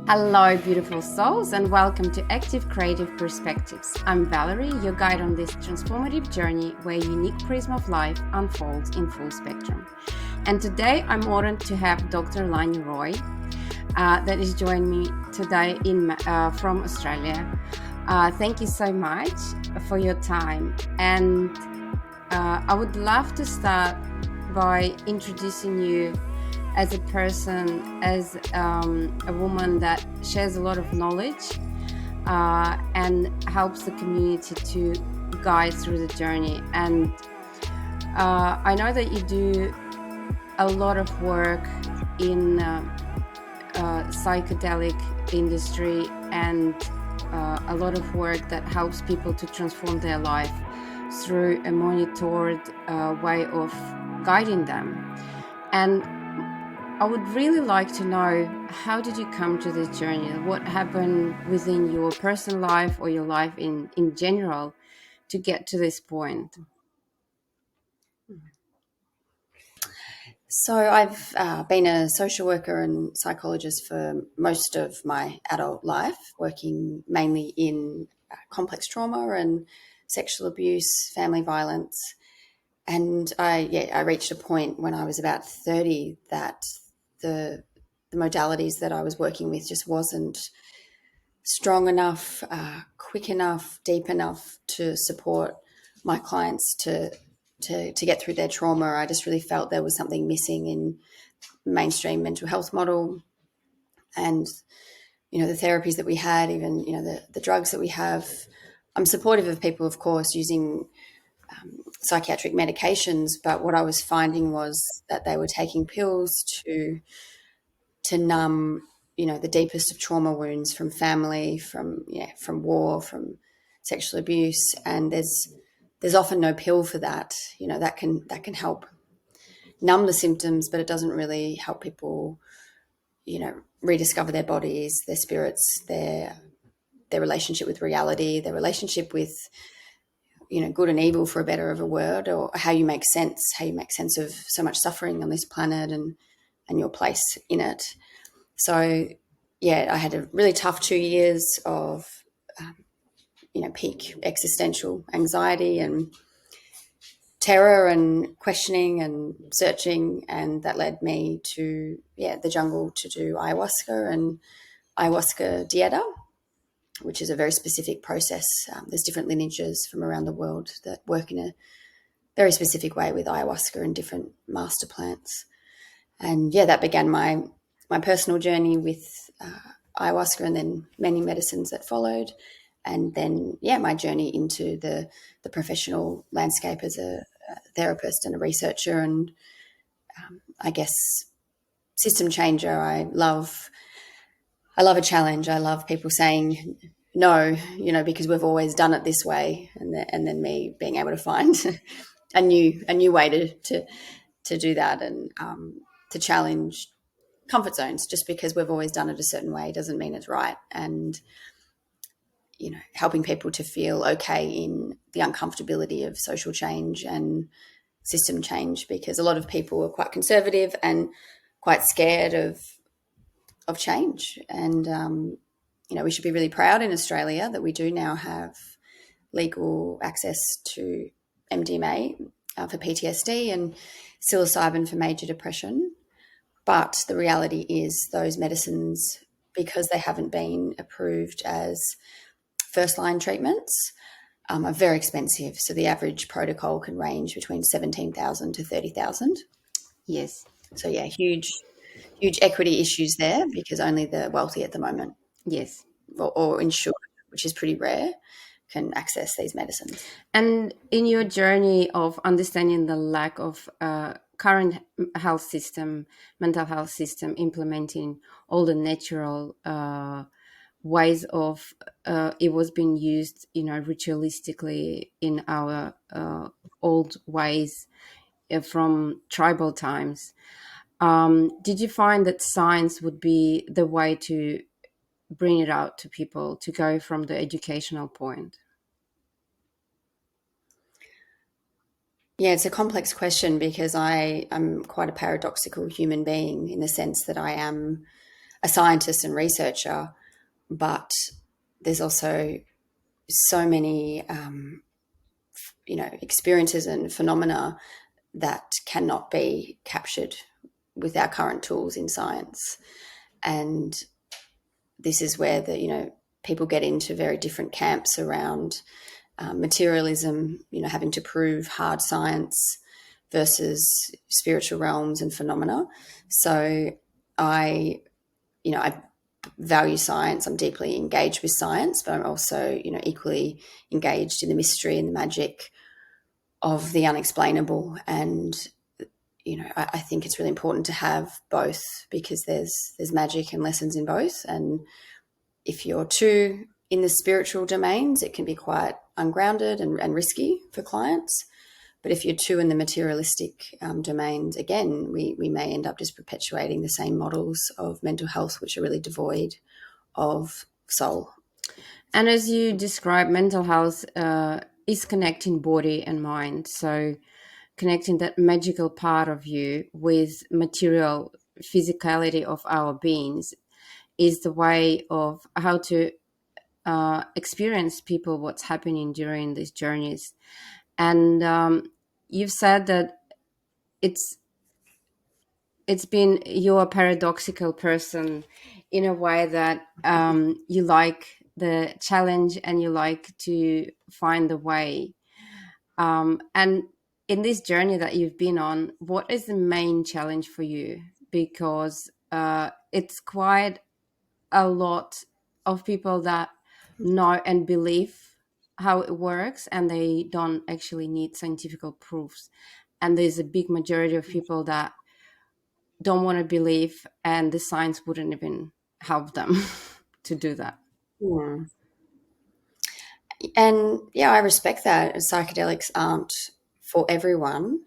Hello, beautiful souls, and welcome to Active Creative Perspectives. I'm Valerie, your guide on this transformative journey where a unique prism of life unfolds in full spectrum. And today I'm honored to have Dr. Lani Roy that is joining me today from Australia. Thank you so much for your time. And I would love to start by introducing you as a person, as a woman that shares a lot of knowledge and helps the community to guide through the journey. And I know that you do a lot of work in psychedelic industry and a lot of work that helps people to transform their life through a monitored way of guiding them. And I would really like to know, how did you come to this journey? What happened within your personal life or your life in general to get to this point? So I've been a social worker and psychologist for most of my adult life, working mainly in complex trauma and sexual abuse, family violence. And I reached a point when I was about 30 that the modalities that I was working with just wasn't strong enough, quick enough, deep enough to support my clients to get through their trauma. I just really felt there was something missing in mainstream mental health model, and the therapies that we had, even the drugs that we have. I'm supportive of people, of course, using psychiatric medications, but what I was finding was that they were taking pills to numb the deepest of trauma wounds from family, from war, from sexual abuse, and there's often no pill for that. That can help numb the symptoms, but it doesn't really help people rediscover their bodies, their spirits, their relationship with reality, their relationship with good and evil, for a better of a word, or how you make sense of so much suffering on this planet and your place in it. So yeah, I had a really tough 2 years of peak existential anxiety and terror and questioning and searching, and that led me to the jungle to do ayahuasca and ayahuasca dieta, which is a very specific process. There's different lineages from around the world that work in a very specific way with ayahuasca and different master plants. And that began my personal journey with ayahuasca, and then many medicines that followed. And then, my journey into the professional landscape as a therapist and a researcher, and I guess system changer. I love a challenge. I love people saying no, because we've always done it this way, and then me being able to find a new way to do that, and to challenge comfort zones. Just because we've always done it a certain way doesn't mean it's right. And helping people to feel okay in the uncomfortability of social change and system change, because a lot of people are quite conservative and quite scared of change. And we should be really proud in Australia that we do now have legal access to MDMA for PTSD and psilocybin for major depression. But the reality is those medicines, because they haven't been approved as first-line treatments, are very expensive. So the average protocol can range between $17,000 to $30,000. Yes. So huge equity issues there, because only the wealthy at the moment, yes, or insured, which is pretty rare, can access these medicines. And in your journey of understanding the lack of current mental health system, implementing all the natural ways of it was being used, ritualistically in our old ways from tribal times, did you find that science would be the way to bring it out to people, to go from the educational point? Yeah, it's a complex question, because I'm quite a paradoxical human being, in the sense that I am a scientist and researcher, but there's also so many, experiences and phenomena that cannot be captured with our current tools in science. And this is where people get into very different camps around materialism, having to prove hard science versus spiritual realms and phenomena. So I value science. I'm deeply engaged with science, but I'm also, equally engaged in the mystery and the magic of the unexplainable. And, I think it's really important to have both, because there's magic and lessons in both. And if you're too in the spiritual domains, it can be quite ungrounded and risky for clients. But if you're too in the materialistic domains, again, we may end up just perpetuating the same models of mental health, which are really devoid of soul. And as you describe, mental health is connecting body and mind. So connecting that magical part of you with material physicality of our beings is the way of how to experience people what's happening during these journeys. And you've said that it's been, you're a paradoxical person in a way that you like the challenge and you like to find the way. And in this journey that you've been on, what is the main challenge for you? Because it's quite a lot of people that know and believe how it works, and they don't actually need scientific proofs. And there's a big majority of people that don't want to believe, and the science wouldn't even help them to do that. Hmm. And yeah, I respect that. Psychedelics aren't for everyone.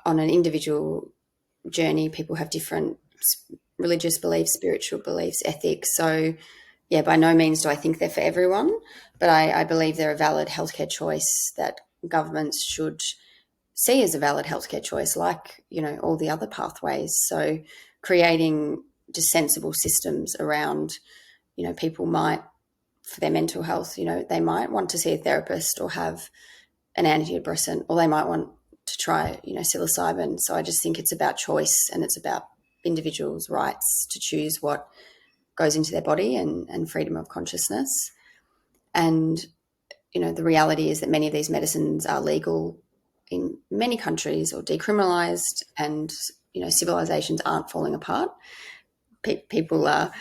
On an individual journey, people have different religious beliefs, spiritual beliefs, ethics. So yeah, by no means do I think they're for everyone, but I believe they're a valid healthcare choice that governments should see as a valid healthcare choice, like, all the other pathways. So creating just sensible systems around, people might, for their mental health, they might want to see a therapist or have an antidepressant, or they might want to try, psilocybin. So I just think it's about choice, and it's about individuals' rights to choose what goes into their body, and freedom of consciousness. And, the reality is that many of these medicines are legal in many countries or decriminalized, and, civilizations aren't falling apart. People are,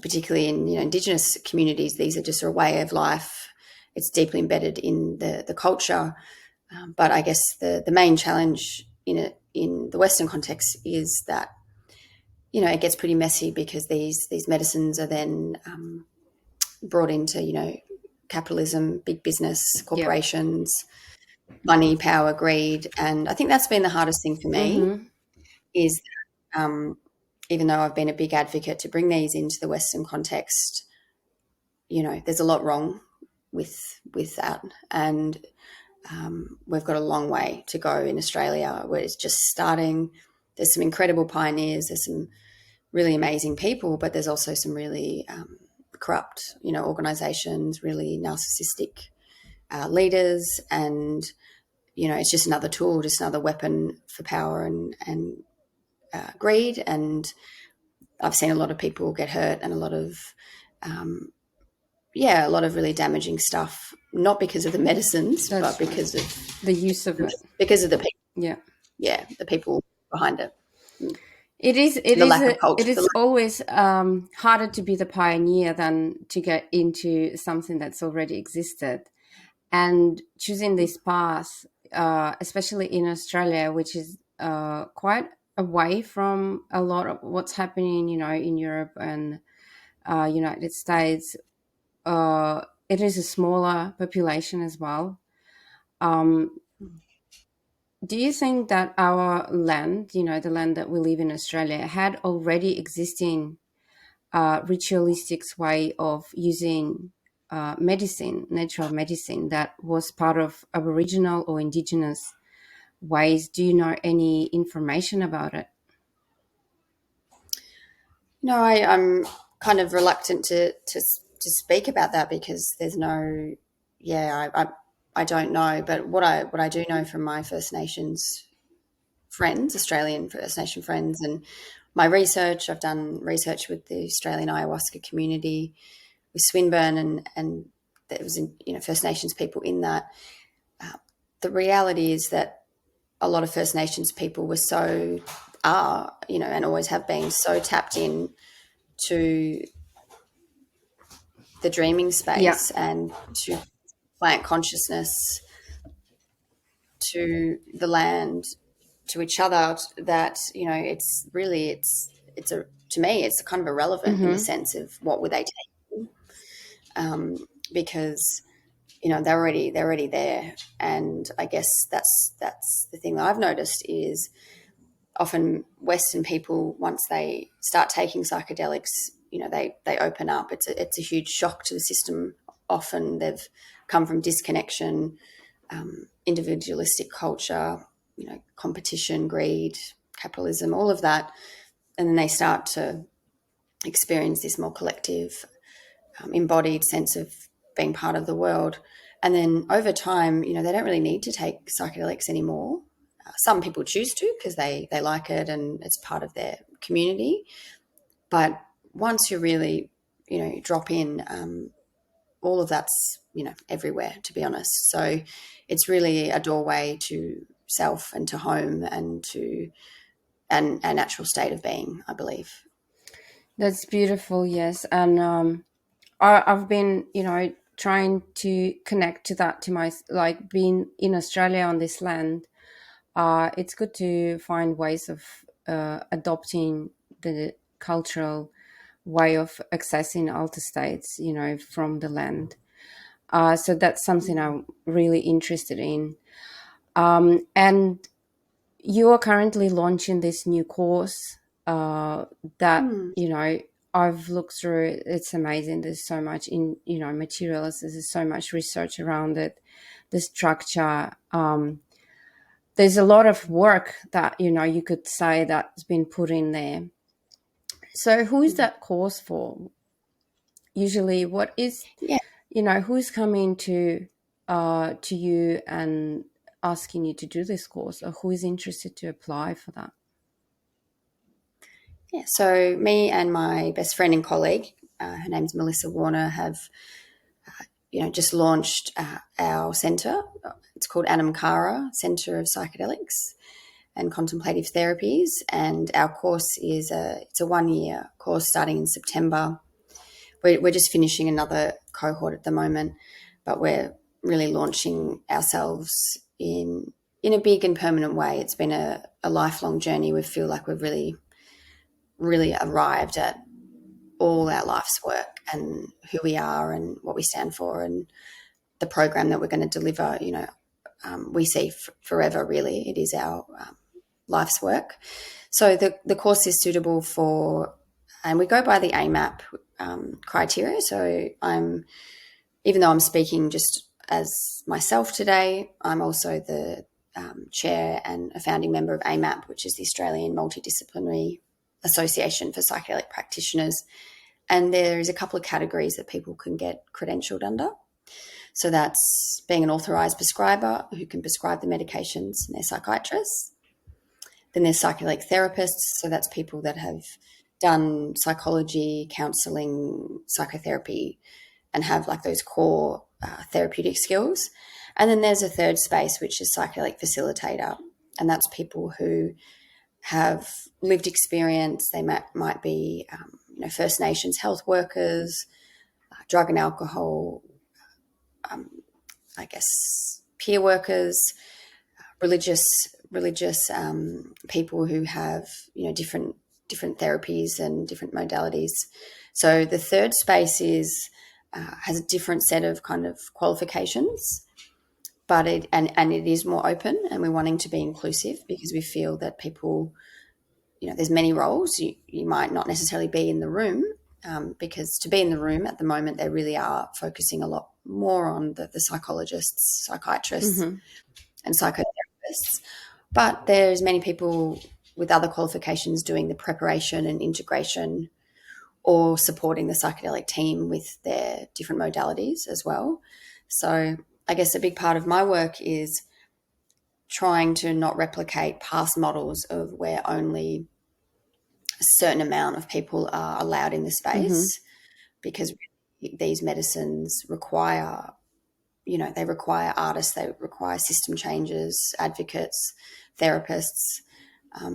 particularly in, Indigenous communities, these are just a way of life. It's deeply embedded in the culture. But I guess the main challenge in the Western context is that, it gets pretty messy, because these medicines are then brought into, capitalism, big business, Yeah. corporations, money, power, greed. And I think that's been the hardest thing for me, Mm-hmm. is even though I've been a big advocate to bring these into the Western context, there's a lot wrong with that. And we've got a long way to go in Australia, where it's just starting. There's some incredible pioneers. There's some really amazing people, but there's also some really corrupt, organisations, really narcissistic leaders, and it's just another tool, just another weapon for power and greed. And I've seen a lot of people get hurt, and a lot of really damaging stuff, not because of the medicines, That's but right. because of The use of it. the people. Yeah. Yeah, the people behind it. It is. The lack of culture. It is always harder to be the pioneer than to get into something that's already existed. And choosing this path, especially in Australia, which is quite away from a lot of what's happening, in Europe and United States. It is a smaller population as well. Um, do you think that our land, the land that we live in Australia, had already existing ritualistic way of using medicine, natural medicine, that was part of Aboriginal or Indigenous ways? Do you know any information about it? No, I'm kind of reluctant to speak about that because there's no, yeah, I don't know. But what I do know from my First Nations friends, Australian First Nation friends, and my research, I've done research with the Australian ayahuasca community with Swinburne, and there was First Nations people in that. The reality is that a lot of First Nations people are and always have been so tapped in to the dreaming Yeah. space and to plant consciousness, to the land, to each other, that it's a to me it's kind of irrelevant in the Mm-hmm. sense of what were they taking, because they're already there. And I guess that's the thing that I've noticed is often Western people, once they start taking psychedelics, they open up. It's a huge shock to the system. Often they've come from disconnection, individualistic culture, competition, greed, capitalism, all of that, and then they start to experience this more collective, embodied sense of being part of the world. And then over time, they don't really need to take psychedelics anymore. Some people choose to because they like it and it's part of their community. But once you really, drop in, all of that's, everywhere, to be honest. So it's really a doorway to self and to home and to and a natural state of being, I believe. That's beautiful. Yes, and I've been, trying to connect to that to my like being in Australia on this land. It's good to find ways of adopting the cultural way of accessing alter states, from the land. So that's something I'm really interested in. And you are currently launching this new course that, Mm. I've looked through it. It's amazing. There's so much in, materials. There's so much research around it, the structure. There's a lot of work that, you could say that's been put in there. So who is that course for? Usually what is, Yeah. who's coming to you and asking you to do this course, or who is interested to apply for that? Yeah. So me and my best friend and colleague, her name's Melissa Warner, have just launched our centre. It's called Anamkara Centre of Psychedelics and Contemplative Therapies, and our course it's a 1-year course starting in September. We're just finishing another cohort at the moment, but we're really launching ourselves in a big and permanent way. It's been a lifelong journey. We feel like we've really arrived at all our life's work and who we are and what we stand for, and the program that we're going to deliver, we see forever, really. It is our life's work. So the course is suitable for, and we go by the AMAP criteria. So even though I'm speaking just as myself today, I'm also the chair and a founding member of AMAP, which is the Australian Multidisciplinary Association for Psychedelic Practitioners. And there is a couple of categories that people can get credentialed under. So that's being an authorised prescriber who can prescribe the medications, and they're psychiatrists. Then there's psychedelic therapists. So that's people that have done psychology, counselling, psychotherapy, and have like those core therapeutic skills. And then there's a third space, which is psychedelic facilitator. And that's people who have lived experience. They might be, First Nations health workers, drug and alcohol, I guess, peer workers, religious people who have different therapies and different modalities. So the third space has a different set of kind of qualifications, but it is more open, and we're wanting to be inclusive because we feel that people, there's many roles. You might not necessarily be in the room, because to be in the room at the moment, they really are focusing a lot more on the psychologists, psychiatrists, Mm-hmm. and psychotherapists. But there's many people with other qualifications doing the preparation and integration or supporting the psychedelic team with their different modalities as well. So I guess a big part of my work is trying to not replicate past models of where only a certain amount of people are allowed in the space, because these medicines require, they require artists, they require system changes, advocates, therapists,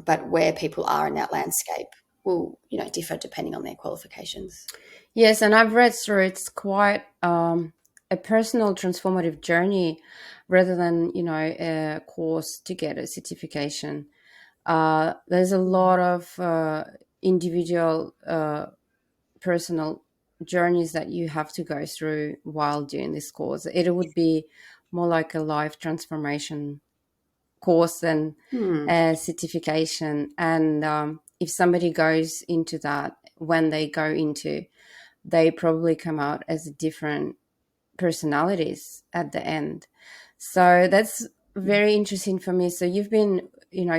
but where people are in that landscape will, differ depending on their qualifications. Yes, and I've read through it's quite a personal transformative journey rather than, a course to get a certification. There's a lot of individual personal journeys that you have to go through while doing this course. It would be more like a life transformation course than a certification. And if somebody goes into that, when they go into, they probably come out as different personalities at the end. So that's very interesting for me. So you've been,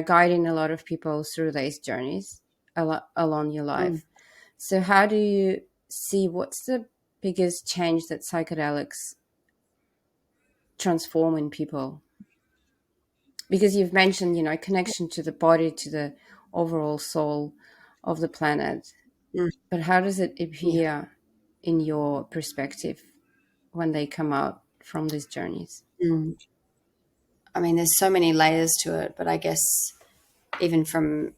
guiding a lot of people through these journeys along your life. So how do you see, what's the biggest change that psychedelics transform in people? Because you've mentioned, connection to the body, to the overall soul of the planet. But how does it Yeah. appear in your perspective when they come out from these journeys? I mean, there's so many layers to it, but I guess even from,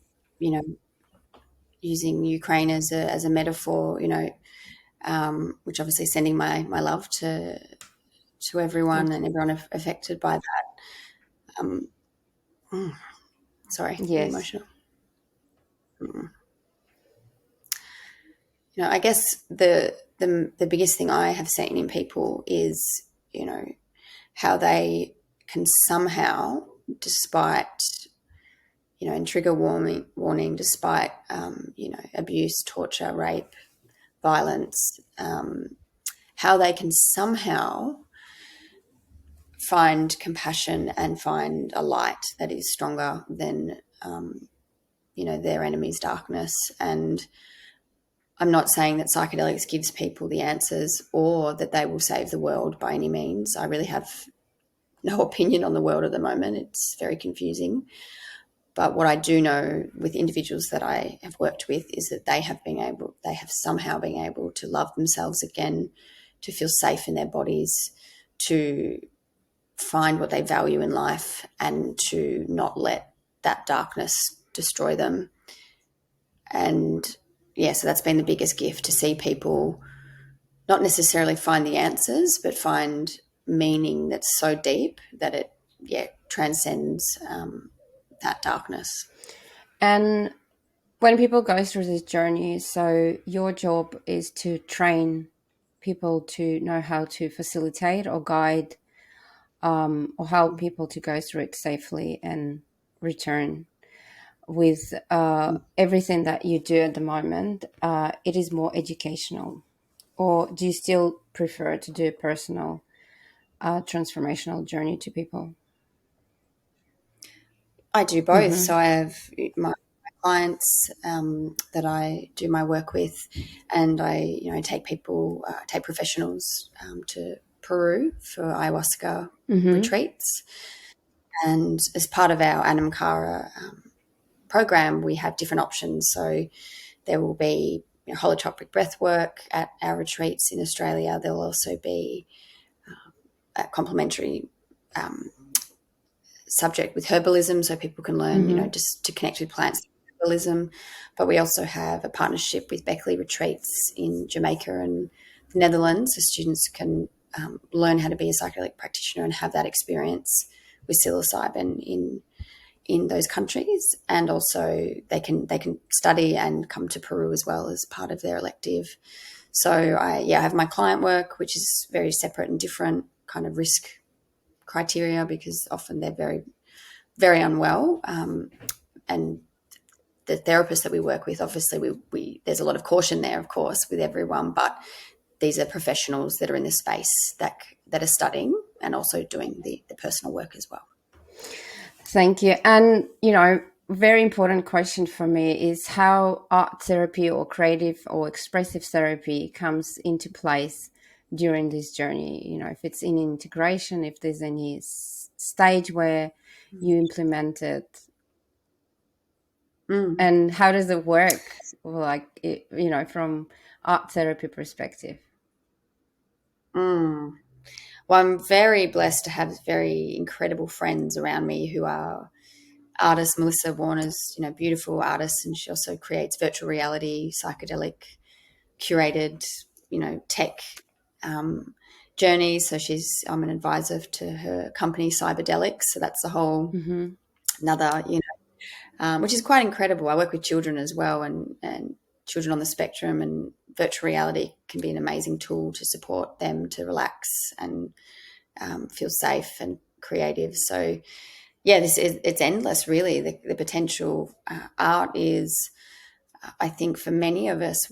using Ukraine as a metaphor, which obviously sending my love to everyone and everyone affected by that. Sorry, getting Yes. emotional. I guess the biggest thing I have seen in people is, how they can somehow, despite, and trigger warning, despite, abuse, torture, rape, violence, how they can somehow find compassion and find a light that is stronger than, their enemy's darkness. And I'm not saying that psychedelics gives people the answers or that they will save the world by any means. I really have no opinion on the world at the moment. It's very confusing. But what I do know with individuals that I have worked with is that they have somehow been able to love themselves again, to feel safe in their bodies, to find what they value in life, and to not let that darkness destroy them. And yeah, so that's been the biggest gift, to see people not necessarily find the answers, but find meaning that's so deep that it, transcends that darkness. And when people go through this journey, so your job is to train people to know how to facilitate or guide or help people to go through it safely and return. With everything that you do at the moment, it is more educational, or do you still prefer to do a personal transformational journey to people? I do both. So I have my clients that I do my work with, and I, take people, take professionals to Peru for ayahuasca retreats. And as part of our Anam Cara program, we have different options. So there will be, holotropic breath work at our retreats in Australia. There will also be a complementary subject with herbalism, so people can learn, just to connect with plants, herbalism. But we also have a partnership with Beckley Retreats in Jamaica and the Netherlands, so students can learn how to be a psychedelic practitioner and have that experience with psilocybin in those countries. And also they can study and come to Peru as well as part of their elective. So I have my client work, which is very separate and different kind of risk criteria, because often they're very, very unwell. And the therapists that we work with, obviously we there's a lot of caution there, of course, with everyone, but these are professionals that are in the space that are studying and also doing the personal work as well. Thank you. And, very important question for me is how art therapy or creative or expressive therapy comes into place during this journey. You know, if it's in integration, if there's any stage where you implement it, and how does it work, like from art therapy perspective? Mm. Well, I'm very blessed to have very incredible friends around me who are artists. Melissa Warner's, beautiful artist, and she also creates virtual reality, psychedelic, curated, tech journeys. So I'm an advisor to her company, Psychedelics. So that's a whole another, which is quite incredible. I work with children as well, and children on the spectrum, and virtual reality can be an amazing tool to support them to relax and feel safe and creative. So yeah, it's endless, really. The potential. Art is, I think, for many of us,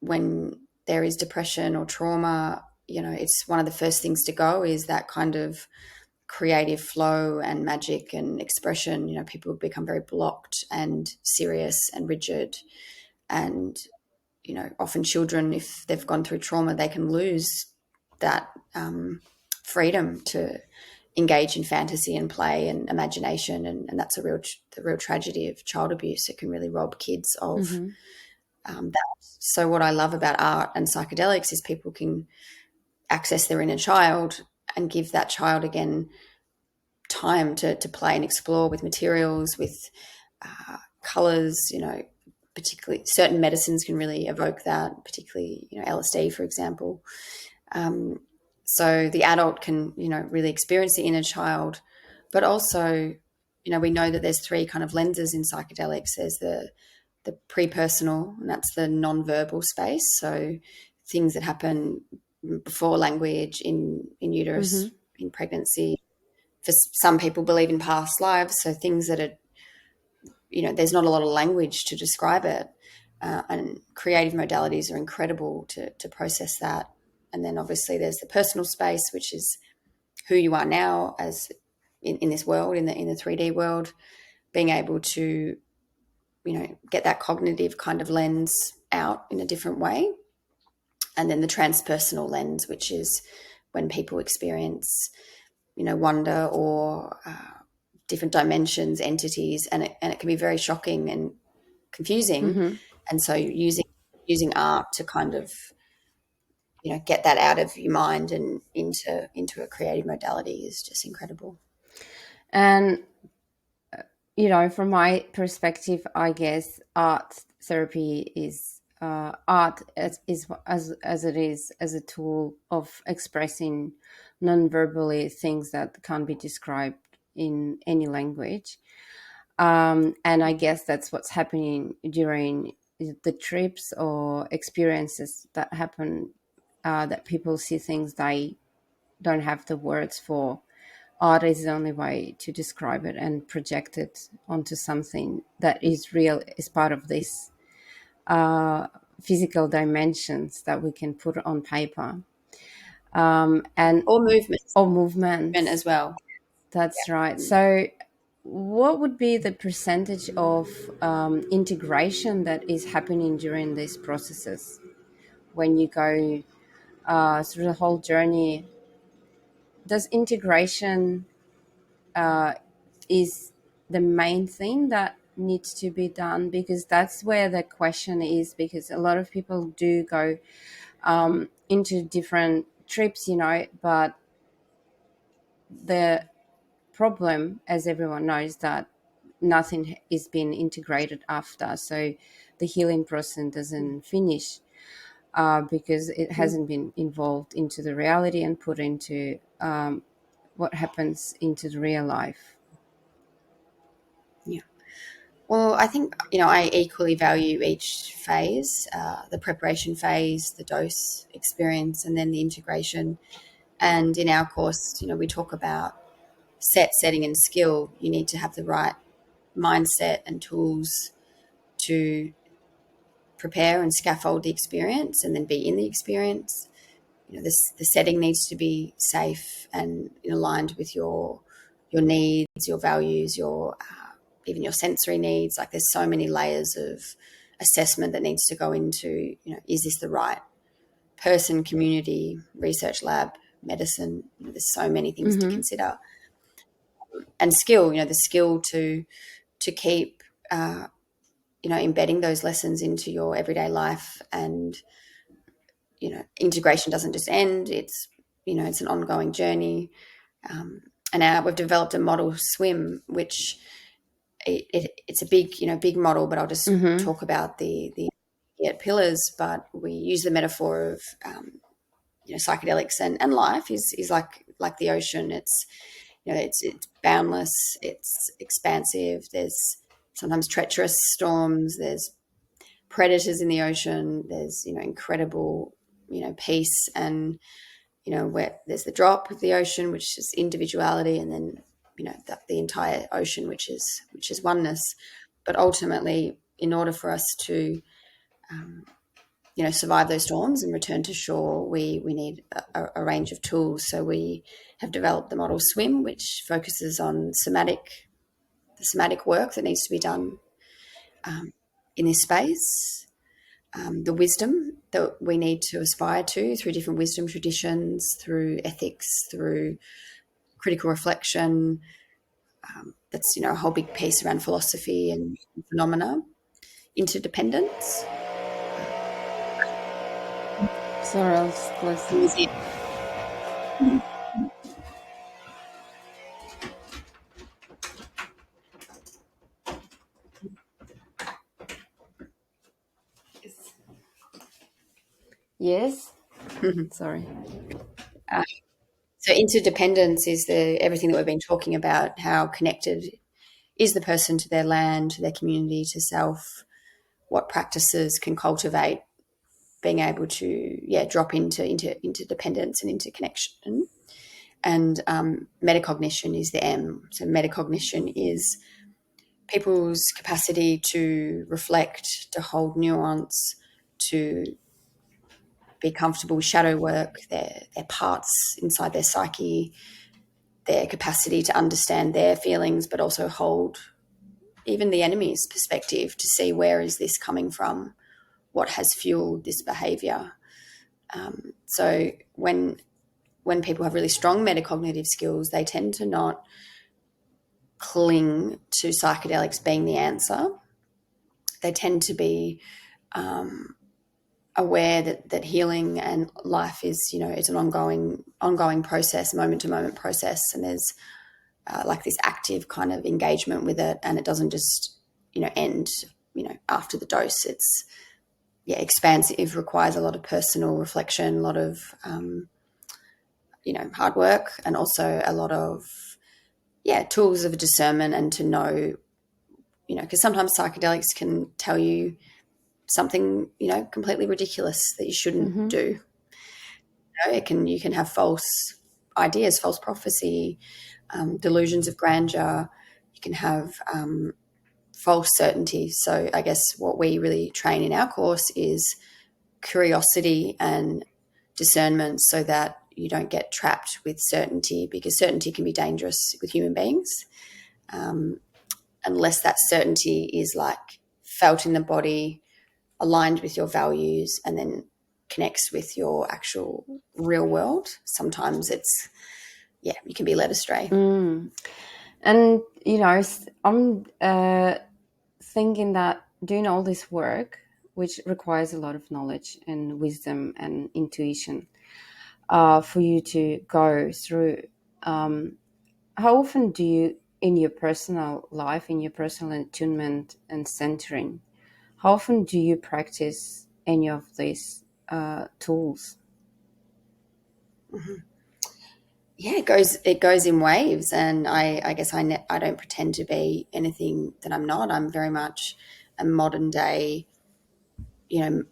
when there is depression or trauma, it's one of the first things to go is that kind of creative flow and magic and expression. People become very blocked and serious and rigid, and often children, if they've gone through trauma, they can lose that freedom to engage in fantasy and play and imagination, and that's the real tragedy of child abuse. It can really rob kids of that. So what I love about art and psychedelics is people can access their inner child and give that child again time to play and explore with materials, with colors. Particularly certain medicines can really evoke that, particularly LSD, for example. So the adult can really experience the inner child, but also we know that there's three kind of lenses in psychedelics. There's the pre-personal, and that's the non-verbal space. So things that happen before language, in uterus, in pregnancy. For some people, believe in past lives. So things that are, there's not a lot of language to describe it. And creative modalities are incredible to process that. And then obviously there's the personal space, which is who you are now as in this world, in the 3D world, being able to get that cognitive kind of lens out in a different way. And then the transpersonal lens, which is when people experience, wonder or different dimensions, entities, and it can be very shocking and confusing. And so using art to kind of, get that out of your mind and into a creative modality is just incredible. And from my perspective, I guess art therapy is art as it is as a tool of expressing non-verbally things that can't be described in any language. And I guess that's what's happening during the trips or experiences that happen, that people see things they don't have the words for. Art is the only way to describe it and project it onto something that is real, is part of this physical dimensions that we can put on paper. And Or movements, or movements as well. That's right. So what would be the percentage of integration that is happening during these processes when you go through the whole journey? Does integration is the main thing that needs to be done? Because that's where the question is, because a lot of people do go into different trips, but the problem, as everyone knows, that nothing is being integrated after. So the healing process doesn't finish because it hasn't been involved into the reality and put into what happens into the real life. Yeah. Well, I think, I equally value each phase, the preparation phase, the dose experience, and then the integration. And in our course, we talk about setting, and skill. You need to have the right mindset and tools to prepare and scaffold the experience and then be in the experience. The setting needs to be safe and aligned with your needs, your values, your even your sensory needs. Like there's so many layers of assessment that needs to go into, is this the right person, community, research lab, medicine? There's so many things to consider. And skill, the skill to keep, embedding those lessons into your everyday life. And, integration doesn't just end. It's, it's an ongoing journey. And we've developed a model swim, which it's a big model, but I'll just talk about the pillars. But we use the metaphor of, psychedelics and life is like the ocean. It's, it's boundless, it's expansive. There's sometimes treacherous storms. There's predators in the ocean. There's, incredible, peace, and, where there's the drop of the ocean, which is individuality, and then, the entire ocean, which is oneness. But ultimately, in order for us to, survive those storms and return to shore, we need a range of tools. So we have developed the model SWIM, which focuses on the somatic work that needs to be done in this space, the wisdom that we need to aspire to through different wisdom traditions, through ethics, through critical reflection. That's, a whole big piece around philosophy and phenomena, interdependence. Sorry, I'll just close this. Yes. Sorry. So interdependence is everything that we've been talking about. How connected is the person to their land, to their community, to self? What practices can cultivate being able to drop into interdependence and interconnection? And metacognition is the M. So metacognition is people's capacity to reflect, to hold nuance, to be comfortable with shadow work, their parts inside their psyche, their capacity to understand their feelings, but also hold even the enemy's perspective to see where is this coming from, what has fueled this behavior. So when people have really strong metacognitive skills, they tend to not cling to psychedelics being the answer. They tend to be aware that healing and life is, it's an ongoing process, moment to moment process, and there's like this active kind of engagement with it, and it doesn't just end after the dose. It's expansive, requires a lot of personal reflection, a lot of hard work, and also a lot of tools of discernment, and to know, because sometimes psychedelics can tell you something completely ridiculous that you shouldn't do. You can have false ideas, false prophecy, delusions of grandeur. You can have false certainty. So I guess what we really train in our course is curiosity and discernment, so that you don't get trapped with certainty, because certainty can be dangerous with human beings, unless that certainty is like felt in the body, aligned with your values, and then connects with your actual real world. Sometimes it's, you can be led astray. And, I'm thinking that doing all this work, which requires a lot of knowledge and wisdom and intuition, for you to go through, how often do you, in your personal life, in your personal attunement and centering, how often do you practice any of these tools? Yeah, it goes in waves, and I guess I don't pretend to be anything that I'm not. I'm very much a modern day,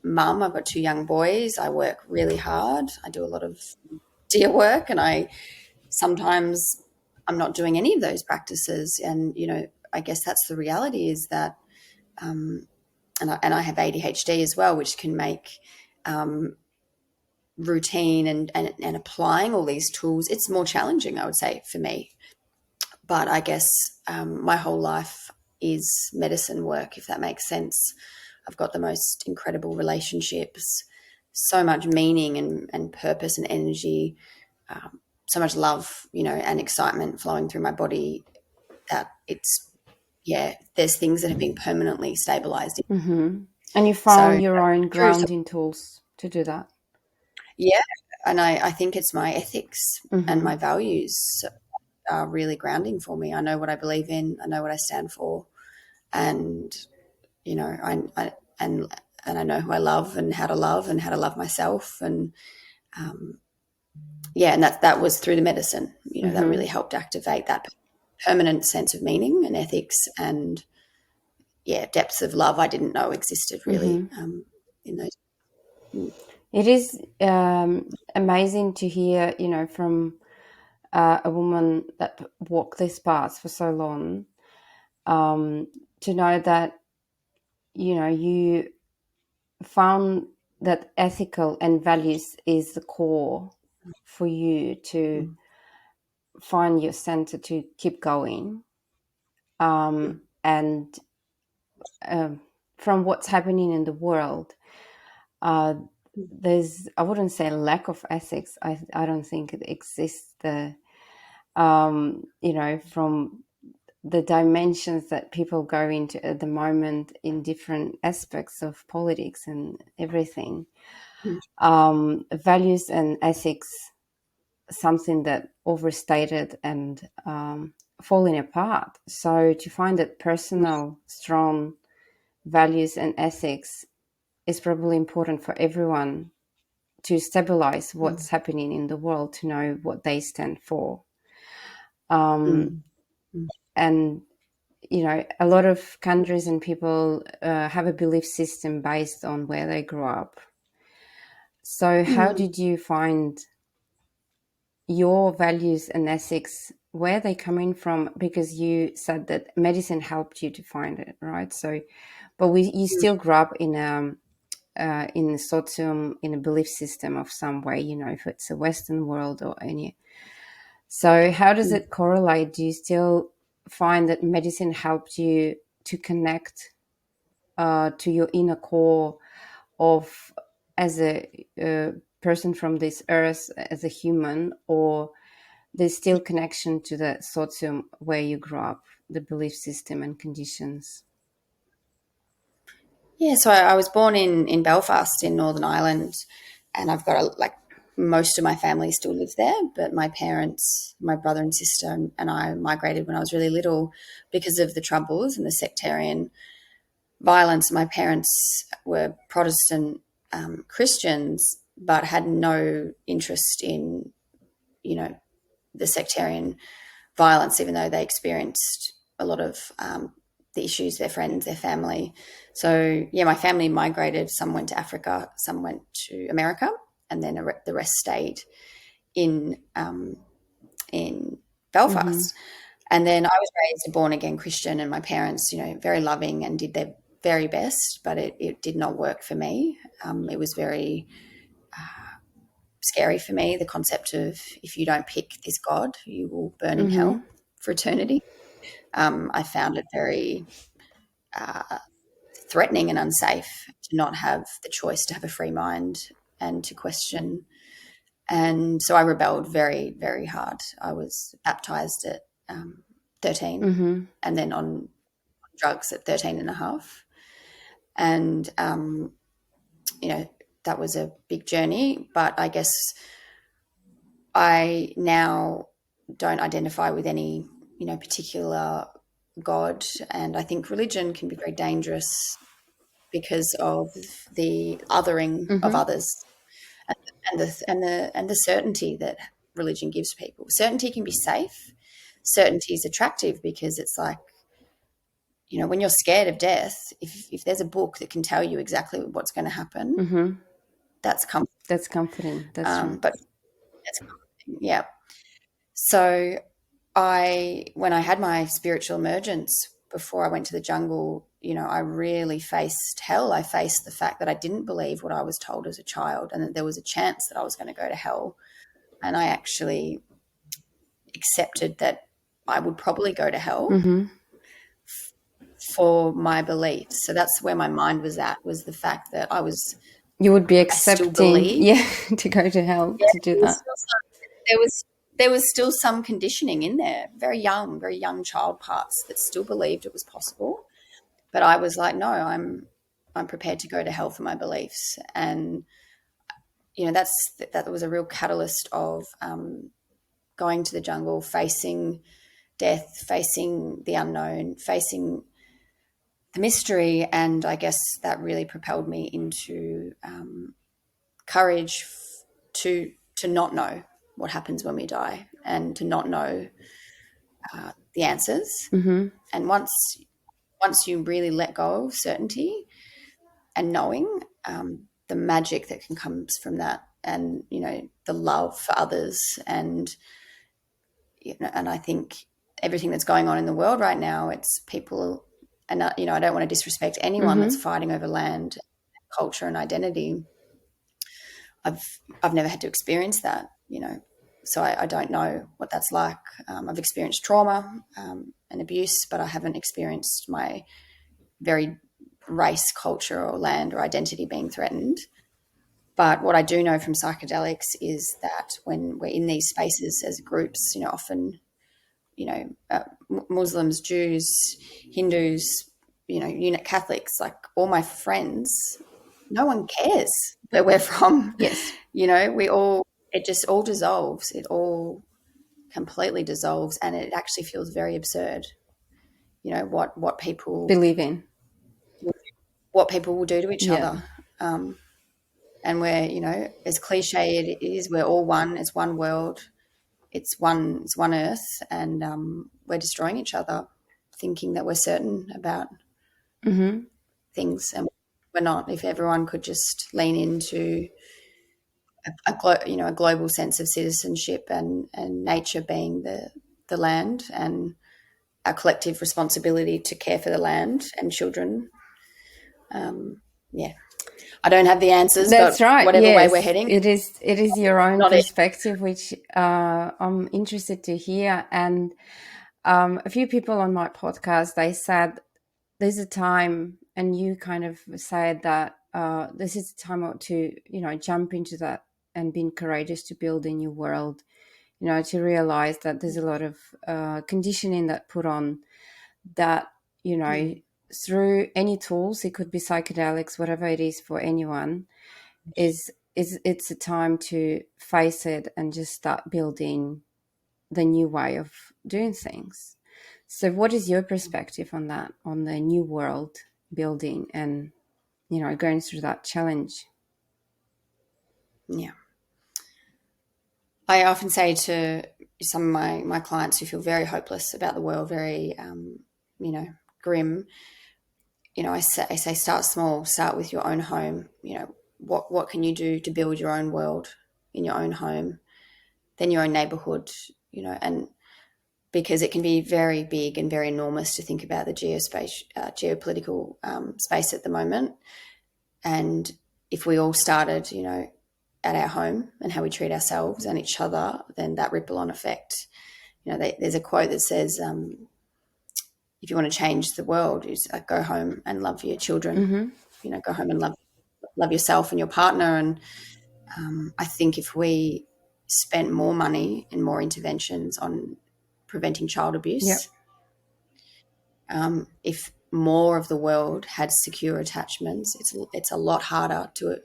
mum. I've got 2 young boys. I work really hard. I do a lot of dear work, and sometimes I'm not doing any of those practices. And I guess that's the reality, is that, and I have ADHD as well, which can make routine and applying all these tools, it's more challenging, I would say, for me. But I guess my whole life is medicine work, if that makes sense. I've got the most incredible relationships, so much meaning and purpose and energy, so much love, and excitement flowing through my body that there's things that have been permanently stabilized. Mm-hmm. And you So found your own through, grounding tools to do that. yeah, and I think it's my ethics and Mm-hmm. my values are really grounding for me. I know what I believe in. I know what I stand for, and I and I know who I love and how to love myself, and and that was through the medicine. That Mm-hmm. really helped activate that permanent sense of meaning and ethics, and depths of love I didn't know existed really Mm-hmm. in those. Mm, It is amazing to hear, from a woman that walked this path for so long, to know that, you found that ethical and values is the core for you to mm, find your center to keep going. mm, And from what's happening in the world, uh, there's, I wouldn't say lack of ethics. I don't think it exists. From the dimensions that people go into at the moment in different aspects of politics and everything, mm, values and ethics, something that overstated and falling apart. So to find that personal, strong values and ethics is probably important for everyone to stabilize mm, what's happening in the world, to know what they stand for. mm, mm, And a lot of countries and people have a belief system based on where they grew up. So how mm, did you find your values and ethics, where they coming from? Because you said that medicine helped you to find it, right? So but you mm, still grew up in a socium, in a belief system of some way, if it's a Western world or any. So how does mm. it correlate? Do you still find that medicine helped you to connect to your inner core of, as a person from this earth, as a human, or there's still connection to the socium where you grew up, the belief system and conditions? Yeah, so I was born in Belfast in Northern Ireland, and I've got most of my family still lives there, but my parents, my brother and sister, and I migrated when I was really little because of the Troubles and the sectarian violence. My parents were Protestant Christians, but had no interest in, the sectarian violence, even though they experienced a lot of the issues, their friends, their family. So, my family migrated. Some went to Africa, some went to America, and then the rest stayed in in Mm-hmm. Belfast. And then I was raised a born again Christian, and my parents, very loving and did their very best, but it did not work for me. It was very scary for me, the concept of, if you don't pick this God, you will burn in Mm-hmm. hell for eternity. I found it very threatening and unsafe to not have the choice to have a free mind and to question. And so I rebelled very, very hard. I was baptized at 13, Mm-hmm. and then on drugs at 13 and a half. And, that was a big journey. But I guess I now don't identify with any, particular God. And I think religion can be very dangerous because of the othering of Mm-hmm. others, and the certainty that religion gives people. Certainty can be safe. Certainty is attractive because it's like, when you're scared of death, if there's a book that can tell you exactly what's going to happen, Mm-hmm. that's comfort. That's comforting. That's right. But that's comforting, yeah. So when I had my spiritual emergence before I went to the jungle, I really faced hell. I faced the fact that I didn't believe what I was told as a child, and that there was a chance that I was going to go to hell. And I actually accepted that I would probably go to hell Mm-hmm. for my beliefs. So that's where my mind was at, was the fact that You would be I still accepting, believe. yeah, to go to hell Yeah, to do that. there was still some conditioning in there, very young child parts that still believed it was possible. But I was like, no, I'm prepared to go to hell for my beliefs. And that was a real catalyst of going to the jungle, facing death, facing the unknown, facing the mystery. And I guess that really propelled me into courage to not know what happens when we die, and to not know the answers. Mm-hmm. And once you really let go of certainty and knowing, the magic that can comes from that, and the love for others, and and I think everything that's going on in the world right now, it's people, and I don't want to disrespect anyone that's Mm-hmm. fighting over land, culture, and identity. I've never had to experience that, so I don't know what that's like. I've experienced trauma and abuse, but I haven't experienced my very race, culture, or land or identity being threatened. But what I do know from psychedelics is that when we're in these spaces as groups, often, Muslims, Jews, Hindus, Catholics, like all my friends, no one cares where we're from. Yes. It just all dissolves. It all completely dissolves, and it actually feels very absurd. What people Believe in. will do to each Yeah. other. And we're, as cliche it is, we're all one. It's one world. It's one earth, and we're destroying each other, thinking that we're certain about Mm-hmm. things, and we're not. If everyone could just lean into a global sense of citizenship, and nature being the land, and our collective responsibility to care for the land and children. Yeah, I don't have the answers, That's but right. whatever way we're Yes, heading, it is. It is your own not it. perspective, which I'm interested to hear. And a few people on my podcast, they said there's a time, and you kind of said that this is a time to jump into that and being courageous to build a new world. To realize that there's a lot of conditioning that put on that. Through any tools, it could be psychedelics, whatever it is for anyone, is it's a time to face it and just start building the new way of doing things. So what is your perspective on that, on the new world building and going through that challenge? Yeah. I often say to some of my clients who feel very hopeless about the world, very, grim, I say start small, start with your own home. What can you do to build your own world in your own home, then your own neighborhood, and because it can be very big and very enormous to think about the geopolitical space at the moment. And if we all started, at our home and how we treat ourselves and each other, then that ripple on effect. There's a quote that says, if you want to change the world, is go home and love your children. Mm-hmm. Go home and love yourself and your partner. And I think if we spent more money and more interventions on preventing child Yep. abuse, if more of the world had secure attachments, it's a lot harder to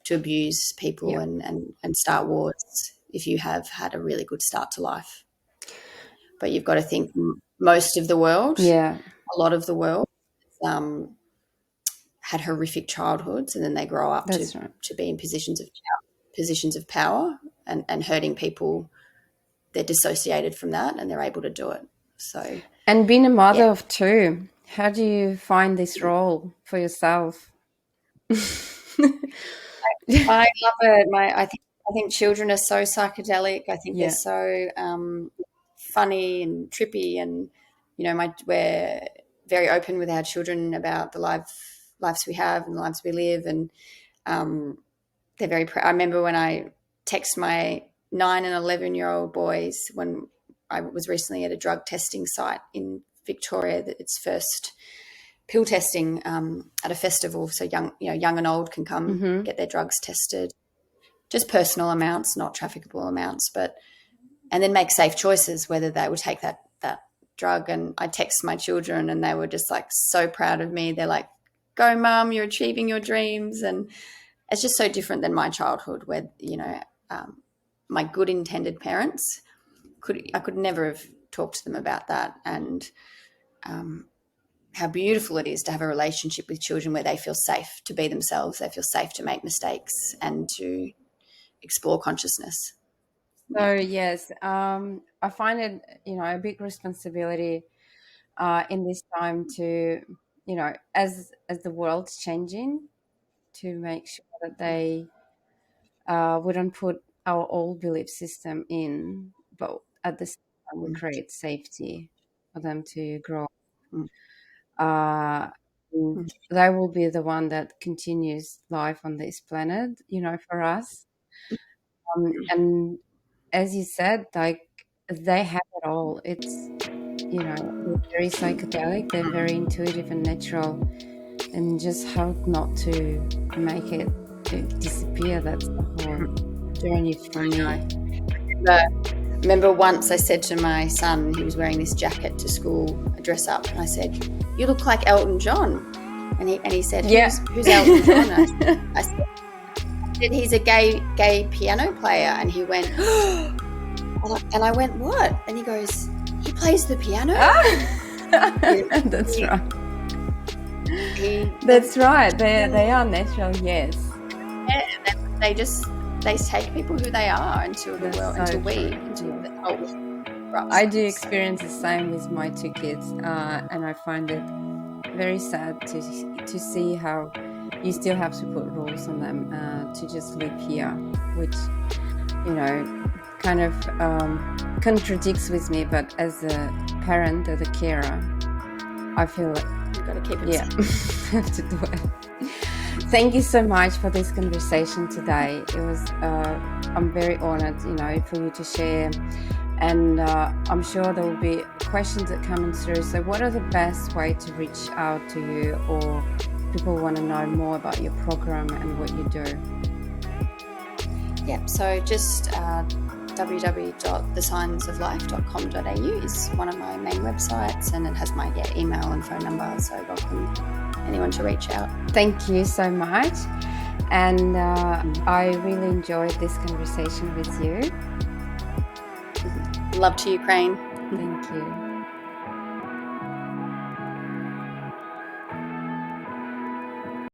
abuse people, Yep. and start wars if you have had a really good start to life. But you've got to think most of the world, Yeah. a lot of the world, had horrific childhoods, and then they grow up That's right. to be in positions of power, and hurting people. They're dissociated from that, and they're able to do it. So, And being a mother yeah. of two, how do you find this role for yourself? I love it. I think children are so psychedelic. I think they're Yeah. so funny and trippy, and we're very open with our children about the lives we have and the lives we live, and they're very. I remember when I text my 9 and 11-year-old boys when I was recently at a drug testing site in Victoria, that its first pill testing at a festival, so young and old can come get their drugs tested, just personal amounts, not trafficable amounts, and then make safe choices whether they would take that drug. And I text my children, and they were just like so proud of me. They're like, "Go, Mum, you're achieving your dreams." And it's just so different than my childhood, where my good intended parents I could never have talked to them about that. And how beautiful it is to have a relationship with children where they feel safe to be themselves, they feel safe to make mistakes and to explore consciousness. So yes, I find it, a big responsibility in this time to, as the world's changing, to make sure that they wouldn't put our old belief system in, but at the same time we create safety for them to grow. Uh, they will be the one that continues life on this planet, for us. And as you said, like, they have it all. It's, they're very psychedelic, they're very intuitive and natural, and just how not to make it disappear. That's the whole journey for me. Remember once I said to my son, he was wearing this jacket to school, a dress up, and I said, "You look like Elton John." And he said, "Who's Elton John?" I said, "He's a gay piano player." And he went, and I went, "What?" And he goes, "He plays the piano." That's right. That's right. They are natural, yes. Yeah, they take people who they are into the world, I do experience the same with my two kids, and I find it very sad to see how you still have to put rules on them to just live here, which kind of contradicts with me. But as a parent, as a carer, I feel like you've got to keep it. Yeah, have to do it. Thank you so much for this conversation today. It was I'm very honored, for you to share. And I'm sure there will be questions that come through. So what are the best way to reach out to you, or people want to know more about your program and what you do? Yeah, so just www.thesignsoflife.com.au is one of my main websites, and it has my email and phone number, so welcome anyone to reach out. Thank you so much. And I really enjoyed this conversation with you. Love to Ukraine. Thank you.